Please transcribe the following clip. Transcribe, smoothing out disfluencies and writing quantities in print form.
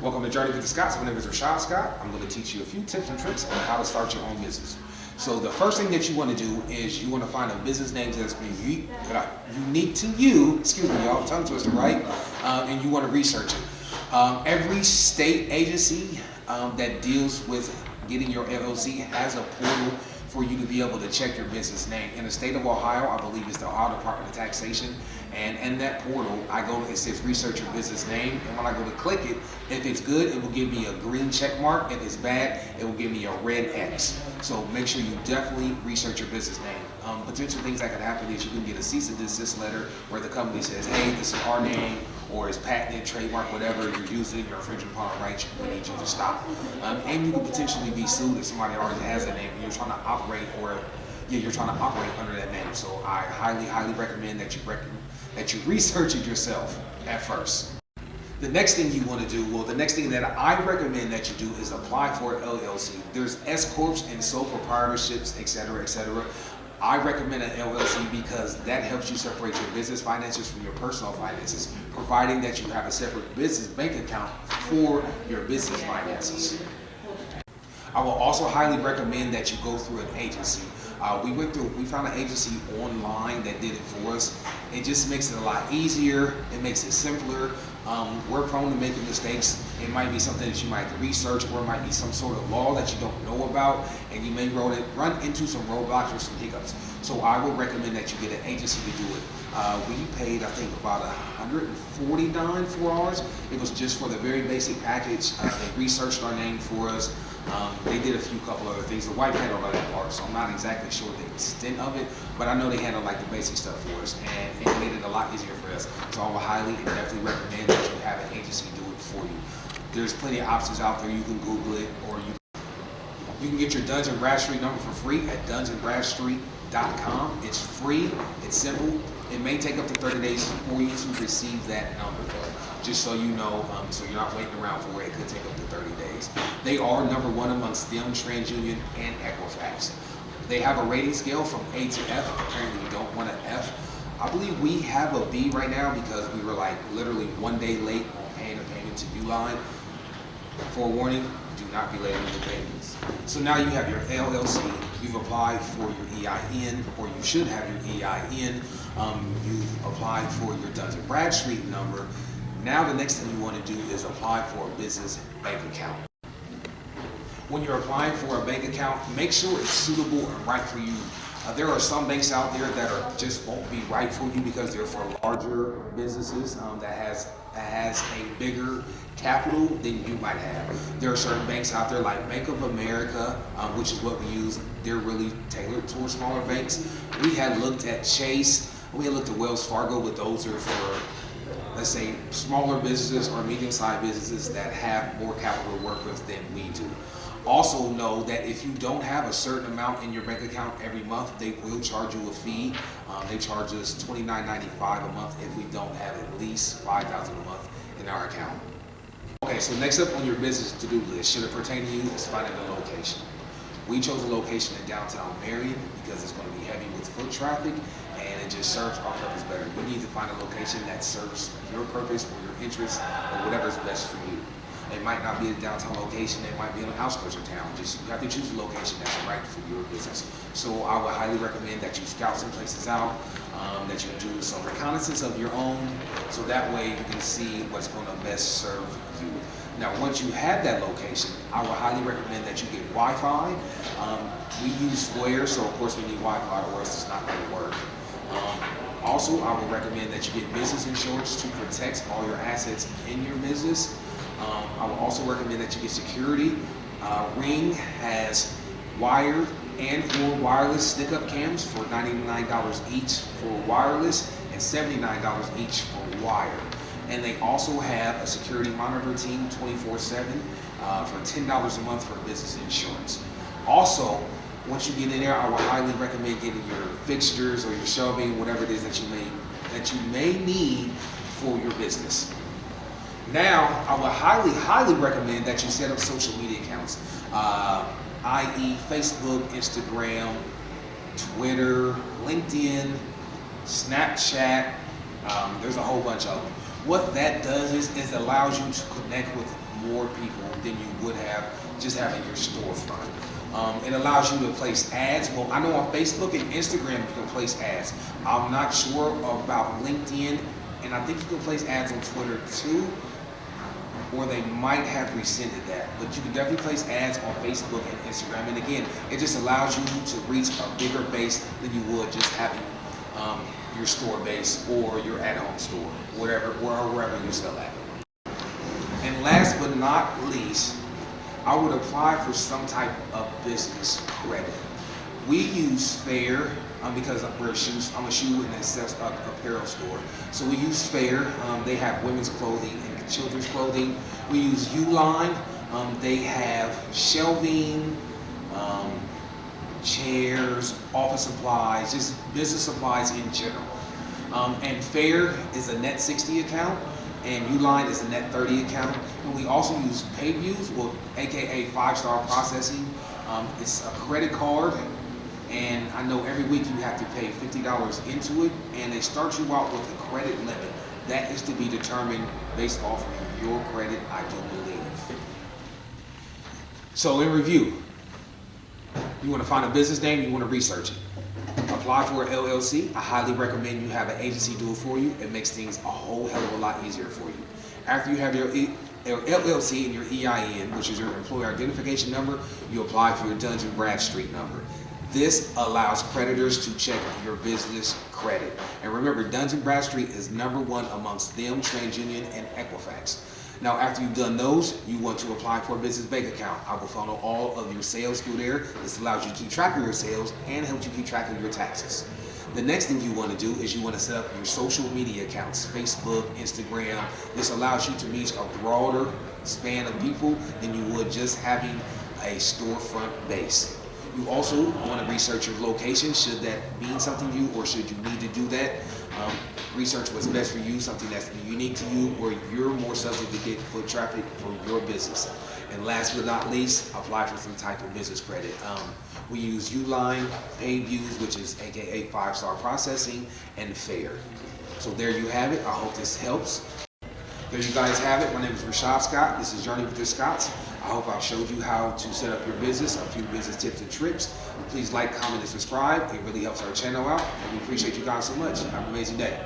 Welcome to Journey with the Scotts. My name is Rashad Scott. I'm going to teach you a few tips and tricks on how to start your own business. So the first thing that you want to do is you want to find a business name that's unique to you. Excuse me, y'all, tongue twister, right? And you want to research it. Every state agency that deals with getting your LLC has a portal for you to be able to check your business name. In the state of Ohio, I believe it's the Ohio Department of Taxation, and in that portal, it says research your business name, and when I go to click it, if it's good, it will give me a green check mark. If it's bad, it will give me a red X. So make sure you definitely research your business name. Potential things that could happen is you can get a cease and desist letter where the company says, hey, this is our name, or it's patented, trademark, whatever you're using, you're infringing upon our rights, we need you to stop. And you could potentially be sued if somebody already has a name and you're trying to operate under that name. So I highly recommend that you research it yourself at first. The next thing you want to do, the next thing that I recommend that you do is apply for an LLC. There's S corps and sole proprietorships, etc., etc. I recommend an LLC because that helps you separate your business finances from your personal finances, providing that you have a separate business bank account for your business finances. I will also highly recommend that you go through an agency. We found an agency online that did it for us. It just makes it a lot easier. It makes it simpler. We're prone to making mistakes. It might be something that you might research, or it might be some sort of law that you don't know about, and you may run into some roadblocks or some hiccups. So I would recommend that you get an agency to do it. We paid, I think, about $149 for ours. It was just for the very basic package. They researched our name for us. They did a couple other things. The wife handled all that part, so I'm not exactly sure the extent of it, but I know they handled like the basic stuff for us, and it made it a lot easier for us. So I would highly and definitely recommend that you have an agency do it for you. There's plenty of options out there. You can Google it, or you can get your Duns and Bradstreet number for free at dunsandbradstreet.com. It's free, it's simple. It may take up to 30 days for you to receive that number, just so you know, so you're not waiting around for it. It could take up to 30 days. They are #1 amongst them, TransUnion, and Equifax. They have a rating scale from A to F. Apparently you don't want an F. I believe we have a B right now because we were like literally 1 day late on paying a payment to Uline. Forewarning, do not be late on your payments. So now you have your LLC, you've applied for your EIN, or you should have your EIN, you've applied for your Duns and Bradstreet number. Now the next thing you want to do is apply for a business bank account. When you're applying for a bank account, make sure it's suitable and right for you. There are some banks out there that just won't be right for you because they're for larger businesses that has a bigger capital than you might have. There are certain banks out there like Bank of America, which is what we use. They're really tailored towards smaller banks. We had looked at Chase, we had looked at Wells Fargo, but those are for, let's say, smaller businesses or medium-sized businesses that have more capital to work with than we do. Also know that if you don't have a certain amount in your bank account every month, they will charge you a fee. They charge us $29.95 a month if we don't have at least $5,000 a month in our account. Okay, so next up on your business to-do list, should it pertain to you, is finding a location. We chose a location in downtown Marion because it's going to be heavy with foot traffic, and it just serves our purpose better. You need to find a location that serves your purpose or your interests or whatever is best for you. It might not be a downtown location, it might be in the outskirts of town. Just you have to choose a location that's right for your business. So I would highly recommend that you scout some places out, that you do some reconnaissance of your own, so that way you can see what's going to best serve you. Now, once you have that location, I would highly recommend that you get Wi-Fi. We use Square, so of course we need Wi-Fi or else it's not going to work. Also, I would recommend that you get business insurance to protect all your assets in your business. I would also recommend that you get security. Ring has wired and or wireless stick-up cams for $99 each for wireless and $79 each for wired. And they also have a security monitor team 24/7 for $10 a month for business insurance. Also, once you get in there, I would highly recommend getting your fixtures or your shelving, whatever it is that you may need for your business. Now, I would highly recommend that you set up social media accounts, i.e. Facebook, Instagram, Twitter, LinkedIn, Snapchat. There's a whole bunch of them. What that does is it allows you to connect with more people than you would have just having your storefront. It allows you to place ads. Well, I know on Facebook and Instagram you can place ads. I'm not sure about LinkedIn, and I think you can place ads on Twitter too, or they might have rescinded that. But you can definitely place ads on Facebook and Instagram. And again, it just allows you to reach a bigger base than you would just having your store base or your at-home store, wherever you sell at. And last but not least, I would apply for some type of business credit. We use Fair because we're I'm a shoe and apparel store. So we use Fair. They have women's clothing and children's clothing. We use Uline. They have shelving, chairs, office supplies, just business supplies in general. And Fair is a net 60 account, and Uline is a net 30 account. And we also use PayViews, well, aka 5-star processing. It's a credit card, and I know every week you have to pay $50 into it, and they start you out with a credit limit. That is to be determined based off of your credit, I do believe. So in review, you want to find a business name, you want to research it. Apply for an LLC. I highly recommend you have an agency do it for you. It makes things a whole hell of a lot easier for you. After you have your LLC and your EIN, which is your employer identification number, you apply for your Dun & Bradstreet number. This allows creditors to check your business credit. And remember, Dun & Bradstreet is #1 amongst them, TransUnion, and Equifax. Now, after you've done those, you want to apply for a business bank account. I will funnel all of your sales through there. This allows you to keep track of your sales and helps you keep track of your taxes. The next thing you want to do is you want to set up your social media accounts, Facebook, Instagram. This allows you to reach a broader span of people than you would just having a storefront base. You also want to research your location, should that mean something to you, or should you need to do that. Research what's best for you, something that's unique to you, where you're more subject to get foot traffic for your business. And last but not least, apply for some type of business credit. We use Uline, PayViews, which is aka 5-star processing, and Fair. So there you have it. I hope this helps. There you guys have it. My name is Rashad Scott. This is Journey with the Scotts. I hope I've showed you how to set up your business, a few business tips and tricks. Please like, comment, and subscribe. It really helps our channel out, and we appreciate you guys so much. Have an amazing day.